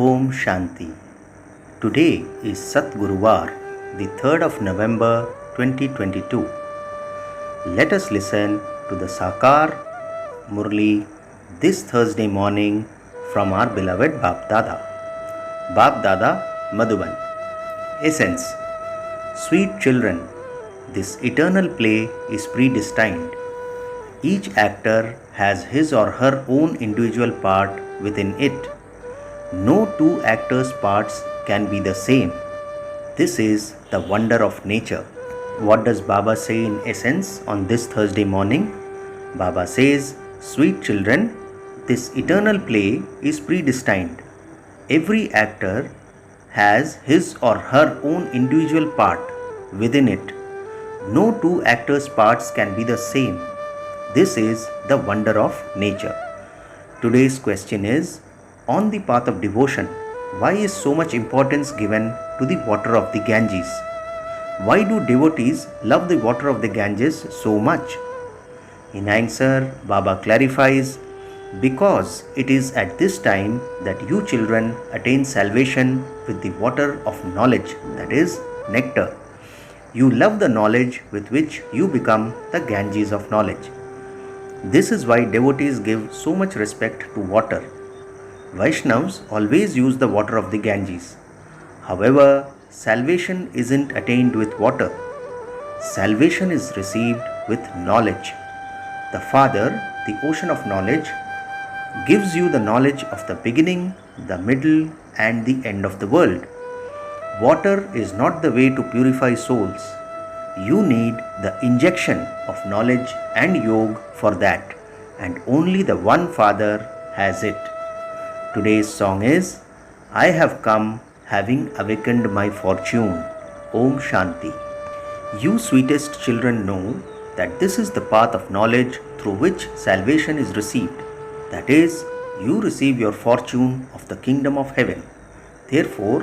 Om Shanti. Today is Sat Guruvar, the 3rd of November 2022. Let us listen to the Sakar Murli this Thursday morning from our beloved Bap Dada. Bap Dada Madhuban. Essence. Sweet children, this eternal play is predestined. Each actor has his or her own individual part within it. No two actors' parts can be the same. This is the wonder of nature. What does Baba say in essence on this Thursday morning? Baba says, sweet children, this eternal play is predestined. Every actor has his or her own individual part within it. No two actors' parts can be the same. This is the wonder of nature. Today's question is, on the path of devotion, why is so much importance given to the water of the Ganges? Why do devotees love the water of the Ganges so much? In answer, Baba clarifies, because it is at this time that you children attain salvation with the water of knowledge, that is, nectar. You love the knowledge with which you become the Ganges of knowledge. This is why devotees give so much respect to water. Vaishnavas always use the water of the Ganges. However, salvation isn't attained with water. Salvation is received with knowledge. The Father, the ocean of knowledge, gives you the knowledge of the beginning, the middle, and the end of the world. Water is not the way to purify souls. You need the injection of knowledge and yoga for that, and only the one Father has it. Today's song is, I have come having awakened my fortune. Om Shanti. You sweetest children know that this is the path of knowledge through which salvation is received. That is, you receive your fortune of the kingdom of heaven. Therefore,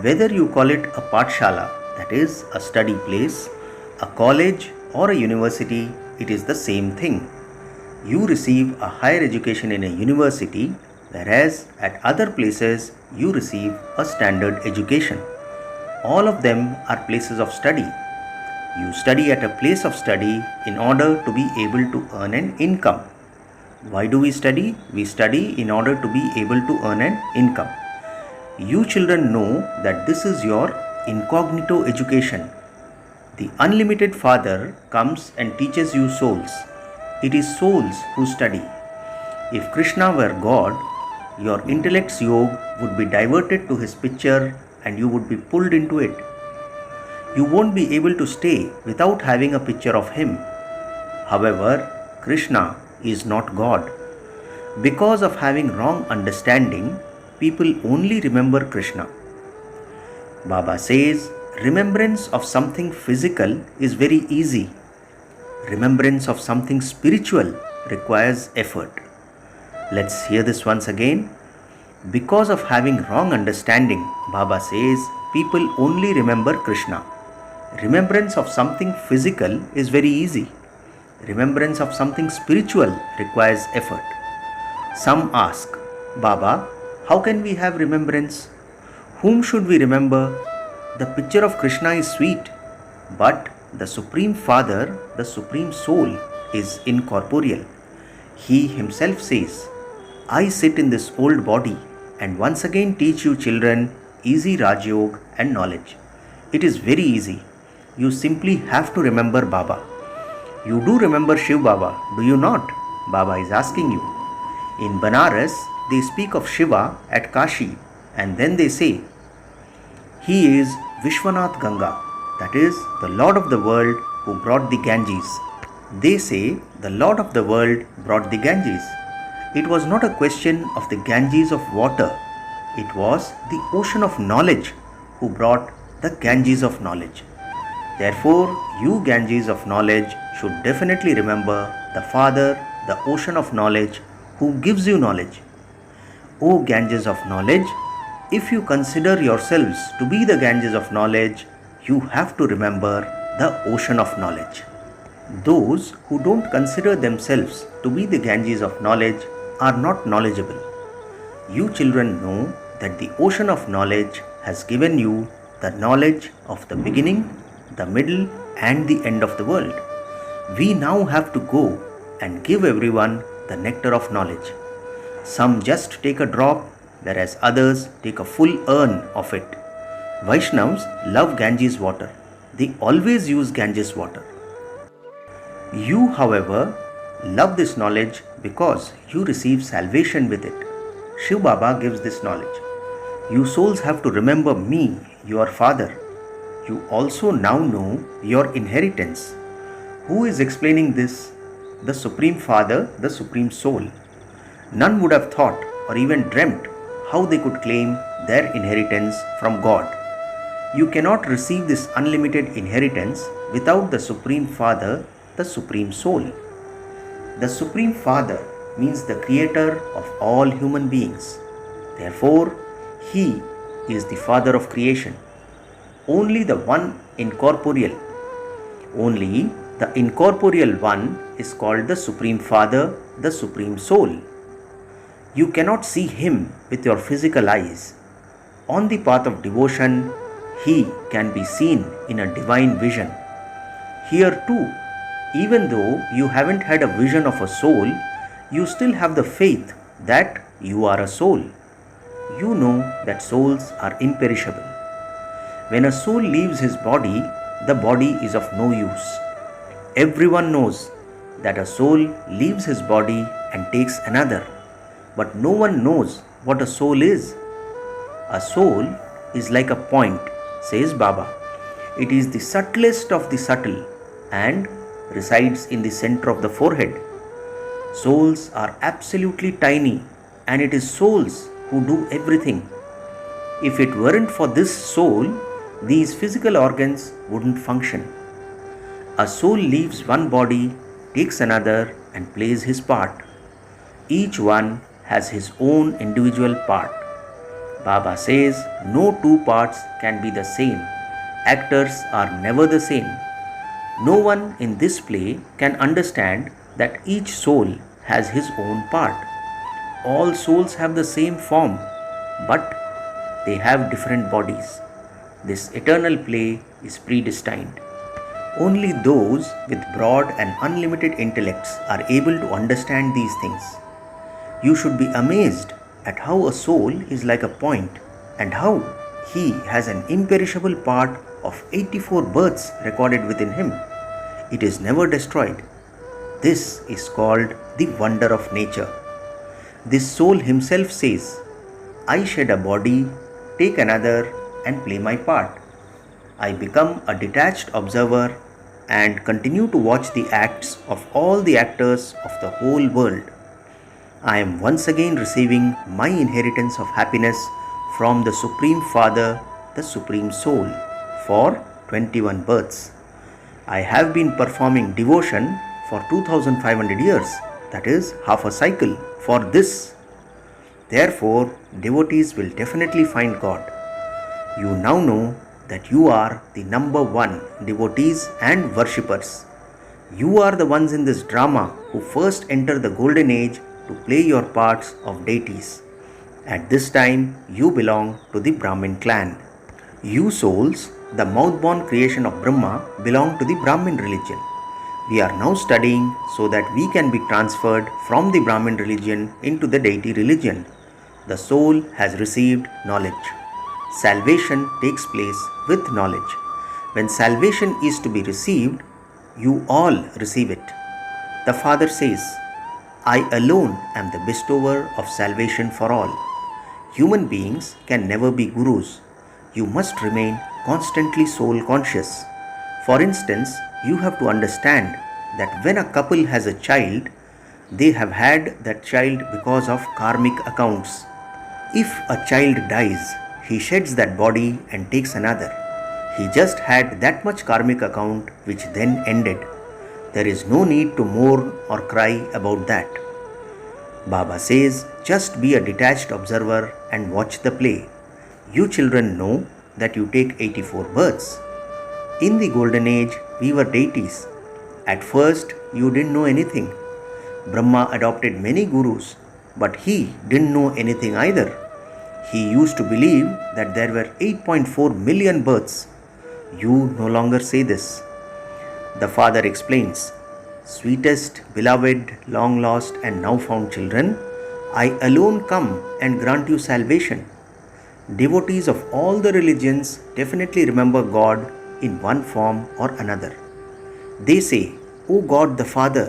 whether you call it a pathshala, that is, a study place, a college or a university, it is the same thing. You receive a higher education in a university, whereas at other places you receive a standard education. All of them are places of study. You study at a place of study in order to be able to earn an income. Why do we study? We study in order to be able to earn an income. You children know that this is your incognito education. The unlimited Father comes and teaches you souls. It is souls who study. If Krishna were God, your intellect's yoga would be diverted to his picture and you would be pulled into it. You won't be able to stay without having a picture of him. However, Krishna is not God. Because of having wrong understanding, people only remember Krishna. Baba says, remembrance of something physical is very easy. Remembrance of something spiritual requires effort. Let's hear this once again. Because of having wrong understanding, Baba says, people only remember Krishna. Remembrance of something physical is very easy. Remembrance of something spiritual requires effort. Some ask, Baba, how can we have remembrance? Whom should we remember? The picture of Krishna is sweet, but the Supreme Father, the Supreme Soul, is incorporeal. He himself says, I sit in this old body and once again teach you children easy Raj Yoga and knowledge. It is very easy. You simply have to remember Baba. You do remember Shiv Baba, do you not? Baba is asking you. In Banaras, they speak of Shiva at Kashi and then they say, he is Vishwanath Ganga, that is, the Lord of the world who brought the Ganges. They say the Lord of the world brought the Ganges. It was not a question of the Ganges of water. It was the ocean of knowledge who brought the Ganges of knowledge. Therefore, you Ganges of knowledge should definitely remember the Father, the ocean of knowledge who gives you knowledge. O Ganges of knowledge, if you consider yourselves to be the Ganges of knowledge, you have to remember the ocean of knowledge. Those who don't consider themselves to be the Ganges of knowledge are not knowledgeable. You children know that the ocean of knowledge has given you the knowledge of the beginning, the middle, and the end of the world. We now have to go and give everyone the nectar of knowledge. Some just take a drop, whereas others take a full urn of it. Vaishnavas love Ganges water. They always use Ganges water. You, however, love this knowledge because you receive salvation with it. Shiv Baba gives this knowledge. You souls have to remember me, your father. You also now know your inheritance. Who is explaining this? The Supreme Father, the Supreme Soul. None would have thought or even dreamt how they could claim their inheritance from God. You cannot receive this unlimited inheritance without the Supreme Father, the Supreme Soul. The Supreme Father means the creator of all human beings. Therefore, He is the Father of creation. Only the one incorporeal, only the incorporeal one is called the Supreme Father, the Supreme Soul. You cannot see Him with your physical eyes. On the path of devotion, He can be seen in a divine vision. Here too, even though you haven't had a vision of a soul, you still have the faith that you are a soul. You know that souls are imperishable. When a soul leaves his body, the body is of no use. Everyone knows that a soul leaves his body and takes another, but no one knows what a soul is. A soul is like a point, says Baba. It is the subtlest of the subtle and resides in the center of the forehead. Souls are absolutely tiny, and it is souls who do everything. If it weren't for this soul, these physical organs wouldn't function. A soul leaves one body, takes another, and plays his part. Each one has his own individual part. Baba says no two parts can be the same. Actors are never the same. No one in this play can understand that each soul has his own part. All souls have the same form, but they have different bodies. This eternal play is predestined. Only those with broad and unlimited intellects are able to understand these things. You should be amazed at how a soul is like a point and how he has an imperishable part of 84 births recorded within him. It is never destroyed. This is called the wonder of nature. This soul himself says, I shed a body, take another, and play my part. I become a detached observer and continue to watch the acts of all the actors of the whole world. I am once again receiving my inheritance of happiness from the Supreme Father, the Supreme Soul, for 21 births. I have been performing devotion for 2500 years, that is half a cycle, for this. Therefore, devotees will definitely find God. You now know that you are the number one devotees and worshippers. You are the ones in this drama who first enter the golden age to play your parts of deities. At this time, you belong to the Brahmin clan. You souls, the mouth-born creation of Brahma, belong to the Brahmin religion. We are now studying so that we can be transferred from the Brahmin religion into the deity religion. The soul has received knowledge. Salvation takes place with knowledge. When salvation is to be received, you all receive it. The Father says, I alone am the bestower of salvation for all. Human beings can never be gurus. You must remain constantly soul conscious. For instance, you have to understand that when a couple has a child, they have had that child because of karmic accounts. If a child dies, he sheds that body and takes another. He just had that much karmic account which then ended. There is no need to mourn or cry about that. Baba says, just be a detached observer and watch the play. You children know that you take 84 births. In the golden age, we were deities. At first, you didn't know anything. Brahma adopted many gurus, but he didn't know anything either. He used to believe that there were 8.4 million births. You no longer say this. The father explains, "Sweetest, beloved, long lost, and now found children, I alone come and grant you salvation." Devotees of all the religions definitely remember God in one form or another. They say, "O God the Father,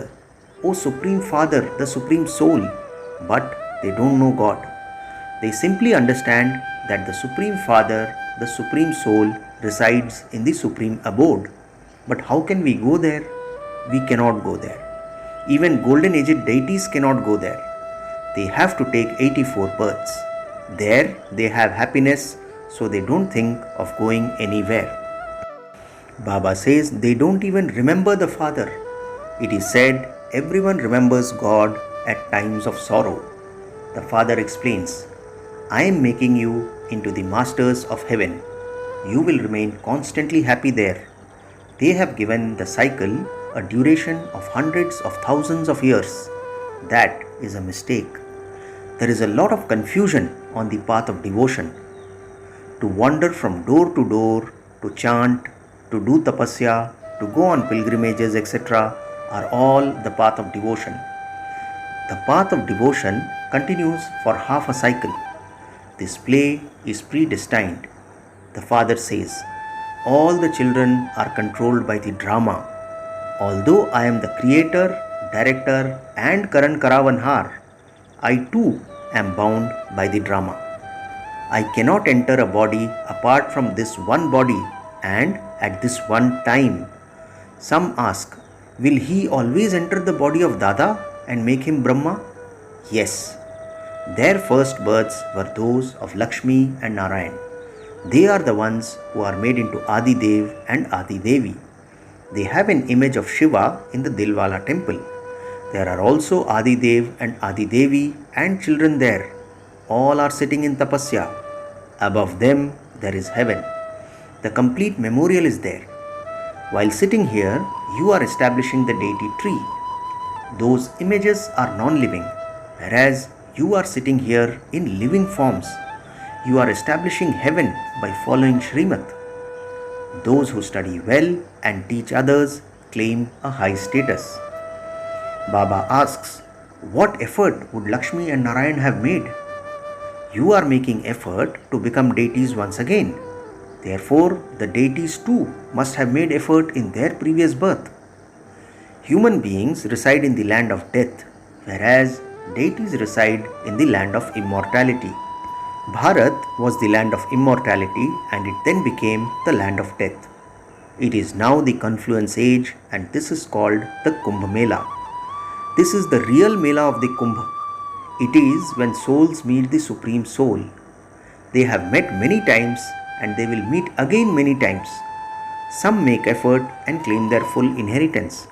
O Supreme Father, the Supreme Soul," but they don't know God. They simply understand that the Supreme Father, the Supreme Soul, resides in the Supreme Abode. But how can we go there? We cannot go there. Even golden aged deities cannot go there. They have to take 84 births. There they have happiness, so they don't think of going anywhere. Baba says they don't even remember the Father. It is said everyone remembers God at times of sorrow. The Father explains, "I am making you into the masters of heaven. You will remain constantly happy there." They have given the cycle a duration of hundreds of thousands of years. That is a mistake. There is a lot of confusion on the path of devotion. To wander from door to door, to chant, to do tapasya, to go on pilgrimages, etc., are all the path of devotion. The path of devotion continues for half a cycle. This play is predestined. The Father says, "All the children are controlled by the drama. Although I am the creator, director, and Karan Karavanhar, I too am bound by the drama. I cannot enter a body apart from this one body and at this one time." Some ask, will he always enter the body of Dada and make him Brahma? Yes. Their first births were those of Lakshmi and Narayan. They are the ones who are made into Adi Dev and Adi Devi. They have an image of Shiva in the Dilwala temple. There are also Adi Dev and Adi Devi and children there. All are sitting in tapasya. Above them there is heaven. The complete memorial is there. While sitting here, you are establishing the deity tree. Those images are non-living, whereas you are sitting here in living forms. You are establishing heaven by following Srimat. Those who study well and teach others claim a high status. Baba asks, what effort would Lakshmi and Narayan have made? You are making effort to become deities once again. Therefore, the deities too must have made effort in their previous birth. Human beings reside in the land of death, whereas deities reside in the land of immortality. Bharat was the land of immortality and it then became the land of death. It is now the confluence age and this is called the Kumbh Mela. This is the real Mela of the Kumbh. It is when souls meet the Supreme Soul. They have met many times and they will meet again many times. Some make effort and claim their full inheritance.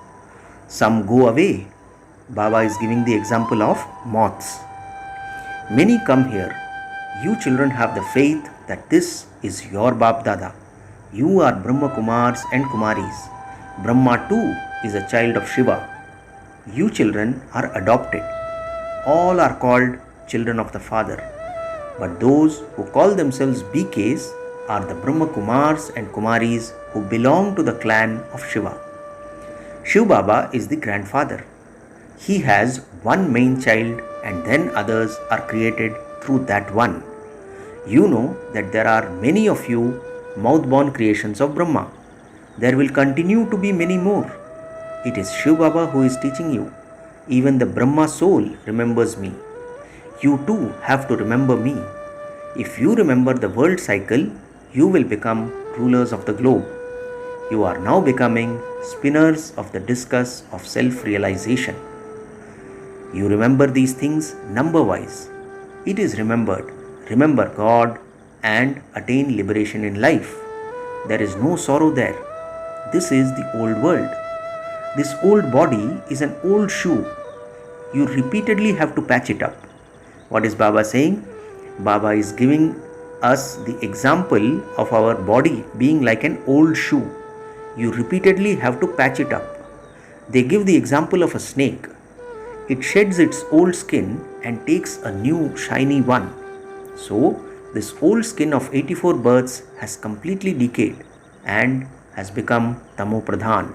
Some go away. Baba is giving the example of moths. Many come here. You children have the faith that this is your Bap Dada. You are Brahma Kumars and Kumaris. Brahma too is a child of Shiva. You children are adopted. All are called children of the Father. But those who call themselves BKs are the Brahma Kumars and Kumaris who belong to the clan of Shiva. Shiv Baba is the grandfather. He has one main child and then others are created through that one. You know that there are many of you mouth-born creations of Brahma. There will continue to be many more. It is Shiv Baba who is teaching you. Even the Brahma soul remembers me. You too have to remember me. If you remember the world cycle, you will become rulers of the globe. You are now becoming spinners of the discus of self-realization. You remember these things number-wise. It is remembered. Remember God and attain liberation in life. There is no sorrow there. This is the old world. This old body is an old shoe. You repeatedly have to patch it up. What is Baba saying? Baba is giving us the example of our body being like an old shoe. You repeatedly have to patch it up. They give the example of a snake. It sheds its old skin and takes a new shiny one. So, this old skin of 84 births has completely decayed and has become Tamopradhan.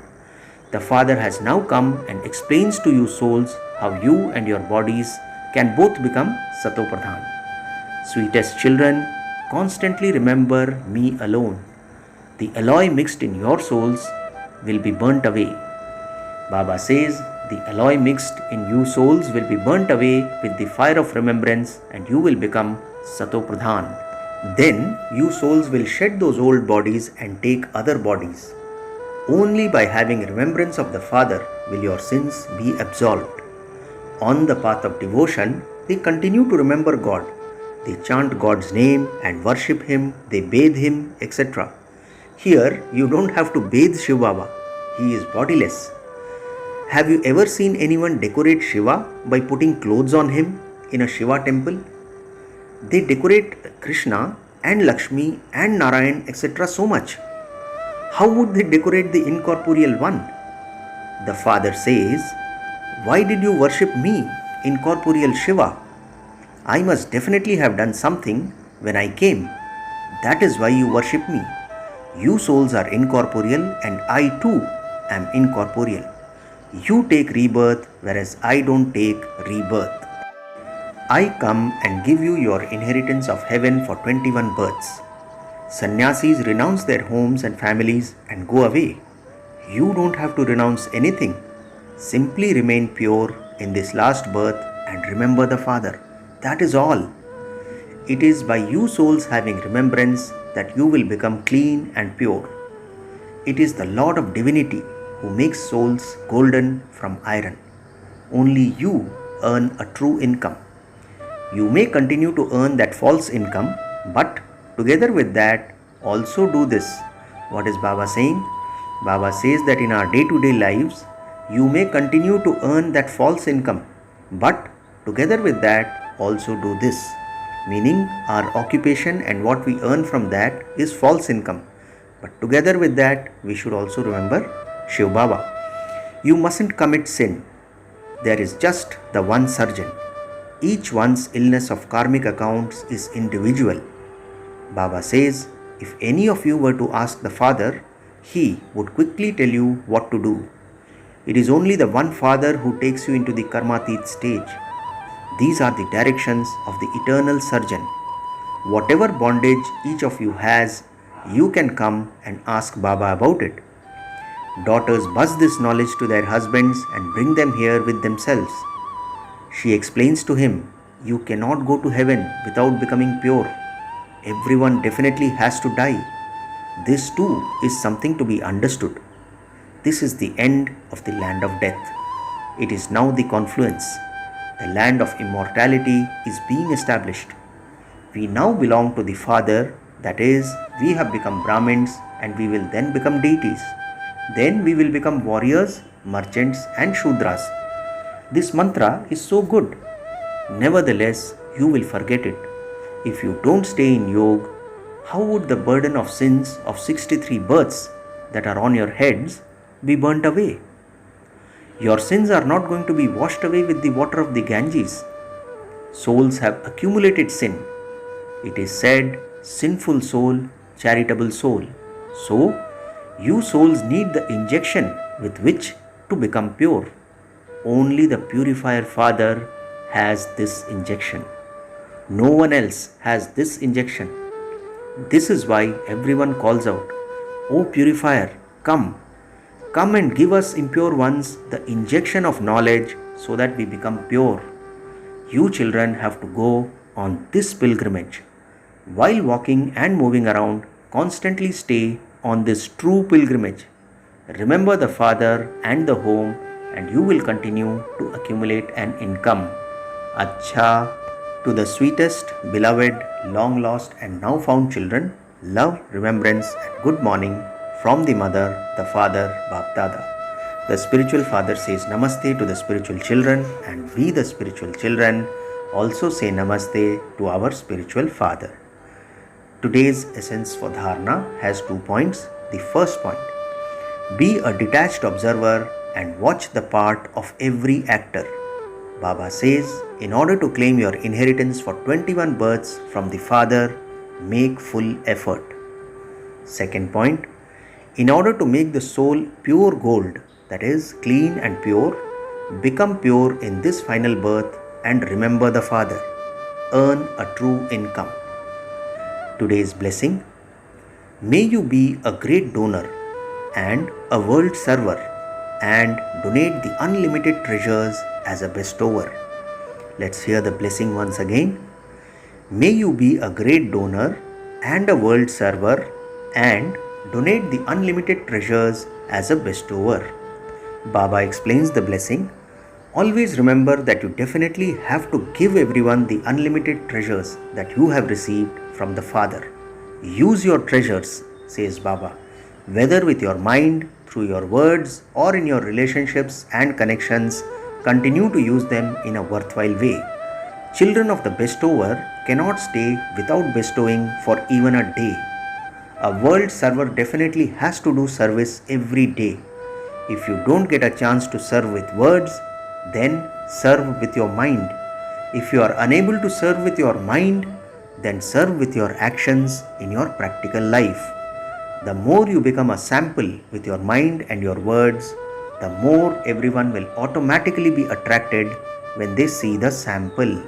The Father has now come and explains to you souls how you and your bodies can both become Satopradhan. Sweetest children, constantly remember me alone. The alloy mixed in your souls will be burnt away. Baba says the alloy mixed in you souls will be burnt away with the fire of remembrance and you will become Satopradhan. Then you souls will shed those old bodies and take other bodies. Only by having remembrance of the Father will your sins be absolved. On the path of devotion, they continue to remember God. They chant God's name and worship Him, they bathe Him, etc. Here, you don't have to bathe Shiv Baba. He is bodiless. Have you ever seen anyone decorate Shiva by putting clothes on him in a Shiva temple? They decorate Krishna and Lakshmi and Narayan, etc. so much. How would they decorate the incorporeal one? The Father says, "Why did you worship me, incorporeal Shiva? I must definitely have done something when I came. That is why you worship me. You souls are incorporeal and I too am incorporeal. You take rebirth whereas I don't take rebirth. I come and give you your inheritance of heaven for 21 births. Sannyasis renounce their homes and families and go away. You don't have to renounce anything. Simply remain pure in this last birth and remember the Father. That is all. It is by you souls having remembrance that you will become clean and pure. It is the Lord of Divinity who makes souls golden from iron. Only you earn a true income. You may continue to earn that false income, but together with that, also do this. What is Baba saying? Baba says that in our day-to-day lives, you may continue to earn that false income, but together with that, also do this. Meaning, our occupation and what we earn from that is false income. But together with that, we should also remember Shiv Baba. You mustn't commit sin. There is just the one surgeon. Each one's illness of karmic accounts is individual. Baba says, if any of you were to ask the Father, He would quickly tell you what to do. It is only the one Father who takes you into the Karmatit stage. These are the directions of the eternal surgeon. Whatever bondage each of you has, you can come and ask Baba about it. Daughters buzz this knowledge to their husbands and bring them here with themselves. She explains to him, you cannot go to heaven without becoming pure. Everyone definitely has to die. This too is something to be understood. This is the end of the land of death. It is now the confluence. The land of immortality is being established. We now belong to the Father, that is, we have become Brahmins and we will then become deities. Then we will become warriors, merchants and Shudras. This mantra is so good. Nevertheless, you will forget it. If you don't stay in yoga, how would the burden of sins of 63 births that are on your heads be burnt away? Your sins are not going to be washed away with the water of the Ganges. Souls have accumulated sin. It is said, sinful soul, charitable soul. So, you souls need the injection with which to become pure. Only the Purifier Father has this injection. No one else has this injection. This is why everyone calls out, O Purifier, come. Come and give us impure ones the injection of knowledge so that we become pure. You children have to go on this pilgrimage. While walking and moving around, constantly stay on this true pilgrimage. Remember the Father and the home and you will continue to accumulate an income. Acha, to the sweetest, beloved, long lost and now found children, love, remembrance and good morning from the Mother, the Father, Bap Dada. The spiritual father says Namaste to the spiritual children and we the spiritual children also say Namaste to our spiritual father. Today's essence for Dharana has 2 points. The first point, be a detached observer and watch the part of every actor. Baba says, in order to claim your inheritance for 21 births from the Father, make full effort. Second point, in order to make the soul pure gold, that is, clean and pure, become pure in this final birth and remember the Father. Earn a true income. Today's blessing: may you be a great donor and a world server and donate the unlimited treasures as a bestower. Let's hear the blessing once again. May you be a great donor and a world server and donate the unlimited treasures as a bestower. Baba explains the blessing. Always remember that you definitely have to give everyone the unlimited treasures that you have received from the Father. Use your treasures, says Baba, whether with your mind, through your words, or in your relationships and connections. Continue to use them in a worthwhile way. Children of the bestower cannot stay without bestowing for even a day. A world server definitely has to do service every day. If you don't get a chance to serve with words, then serve with your mind. If you are unable to serve with your mind, then serve with your actions in your practical life. The more you become a sample with your mind and your words, the more everyone will automatically be attracted when they see the sample.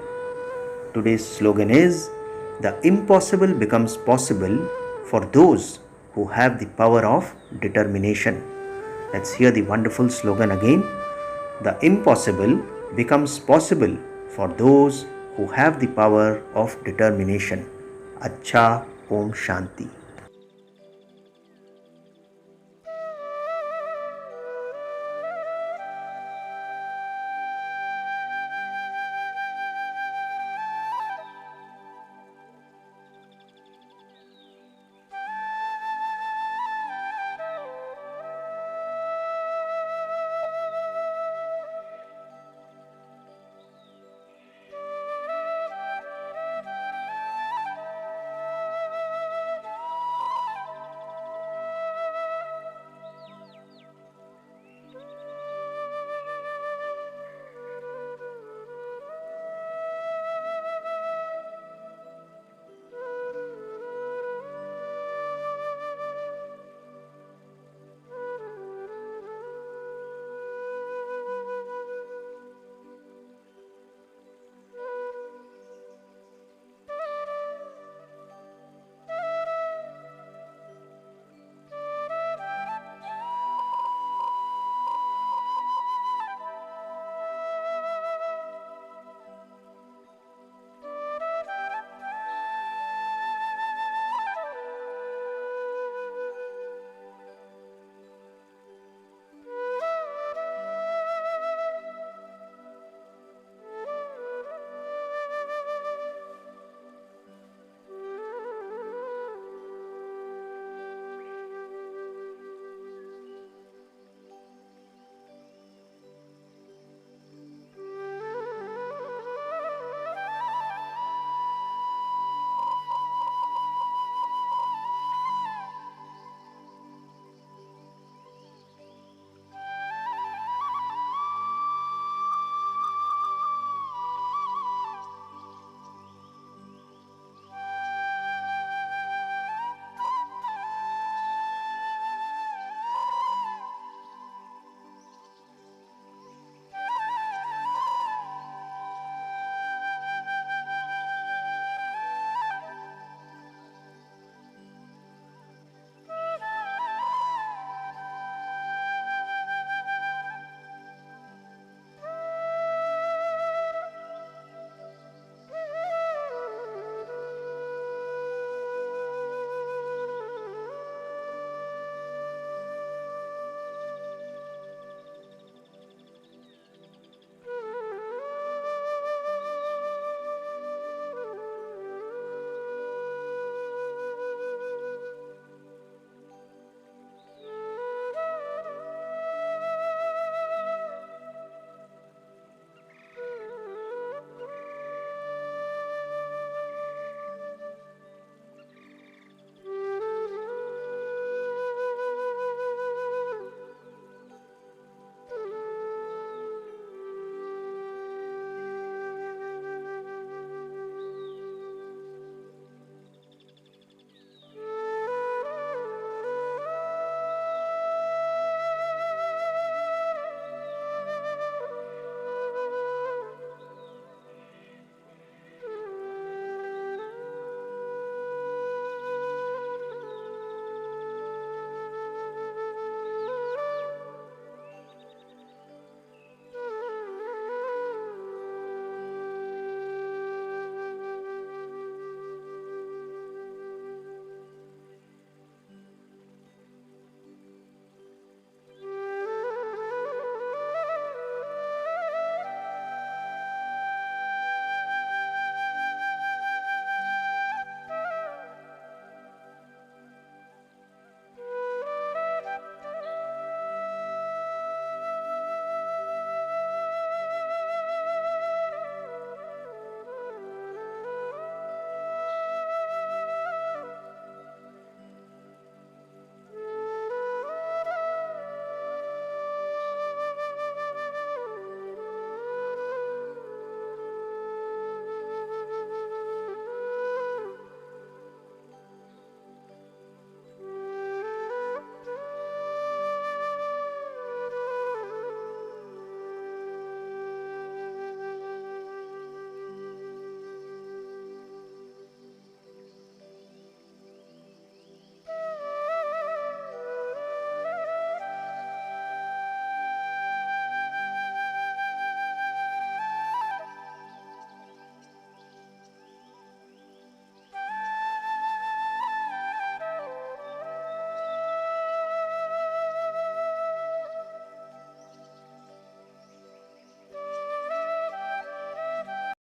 Today's slogan is, the impossible becomes possible for those who have the power of determination. Let's hear the wonderful slogan again. The impossible becomes possible for those who have the power of determination. Acha, Om Shanti.